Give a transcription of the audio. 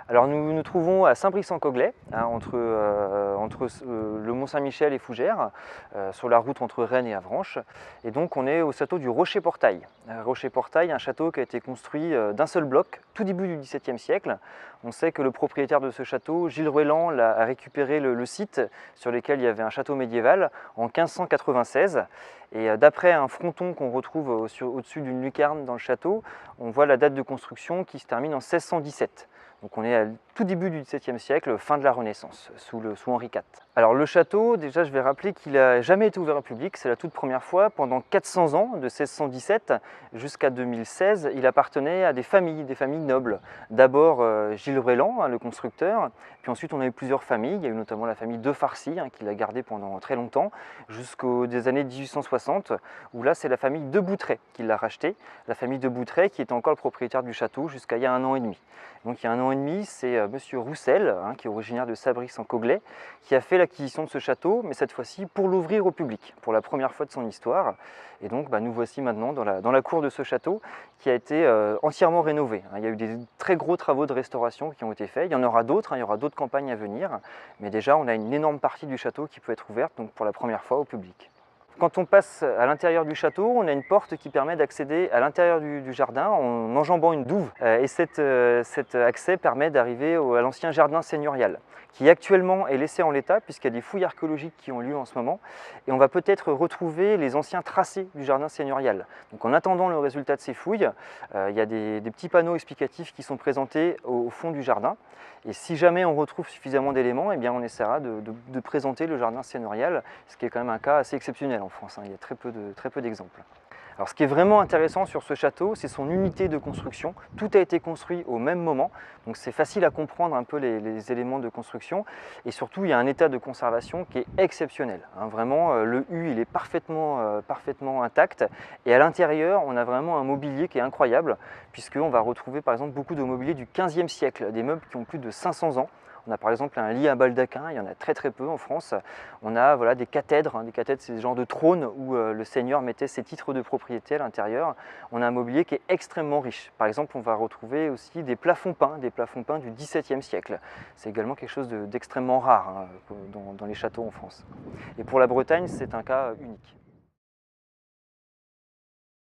Alors nous nous trouvons à Saint-Brice-en-Coglay, hein, entre le Mont-Saint-Michel et Fougères, sur la route entre Rennes et Avranches. Et donc on est au château du Rocher-Portail. Rocher-Portail, un château qui a été construit d'un seul bloc, tout début du XVIIe siècle. On sait que le propriétaire de ce château, Gilles Ruelland, a récupéré le site sur lequel il y avait un château médiéval en 1596. Et d'après un fronton qu'on retrouve au-dessus d'une lucarne dans le château, on voit la date de construction qui se termine en 1617. Donc on est à tout début du XVIIe siècle, fin de la Renaissance, sous Henri IV. Alors le château, déjà je vais rappeler qu'il n'a jamais été ouvert au public, c'est la toute première fois. Pendant 400 ans, de 1617 jusqu'à 2016, il appartenait à des familles nobles. D'abord Gilles Ruelland, le constructeur, puis ensuite on a eu plusieurs familles. Il y a eu notamment la famille de Farcy, qui l'a gardé pendant très longtemps, jusqu'aux années 1860, où là c'est la famille de Boutray qui l'a racheté. La famille de Boutray qui est encore le propriétaire du château jusqu'à il y a 1 an et demi. Donc il y a 1 an et demi, c'est monsieur Roussel, qui est originaire de Sabrice-en-Coglay, qui a fait l'acquisition de ce château, mais cette fois-ci pour l'ouvrir au public, pour la première fois de son histoire. Et donc nous voici maintenant dans la cour de ce château qui a été entièrement rénové. Il y a eu des très gros travaux de restauration qui ont été faits. Il y en aura d'autres, il y aura d'autres campagnes à venir. Mais déjà, on a une énorme partie du château qui peut être ouverte donc pour la première fois au public. Quand on passe à l'intérieur du château, on a une porte qui permet d'accéder à l'intérieur du jardin en enjambant une douve. Et cet accès permet d'arriver à l'ancien jardin seigneurial, qui actuellement est laissé en l'état puisqu'il y a des fouilles archéologiques qui ont lieu en ce moment. Et on va peut-être retrouver les anciens tracés du jardin seigneurial. Donc en attendant le résultat de ces fouilles, il y a des petits panneaux explicatifs qui sont présentés au fond du jardin. Et si jamais on retrouve suffisamment d'éléments, eh bien on essaiera de présenter le jardin seigneurial, ce qui est quand même un cas assez exceptionnel en France. Il y a très peu d'exemples. Alors ce qui est vraiment intéressant sur ce château, c'est son unité de construction. Tout a été construit au même moment, donc c'est facile à comprendre un peu les éléments de construction. Et surtout, il y a un état de conservation qui est exceptionnel. Vraiment, le U, il est parfaitement intact. Et à l'intérieur, on a vraiment un mobilier qui est incroyable, puisqu'on va retrouver par exemple beaucoup de mobilier du XVe siècle, des meubles qui ont plus de 500 ans. On a par exemple un lit à baldaquin, il y en a très peu en France. On a des cathèdres, c'est ce genre de trône où le seigneur mettait ses titres de propriété à l'intérieur. On a un mobilier qui est extrêmement riche. Par exemple, on va retrouver aussi des plafonds peints du XVIIe siècle. C'est également quelque chose d'extrêmement rare dans les châteaux en France. Et pour la Bretagne, c'est un cas unique.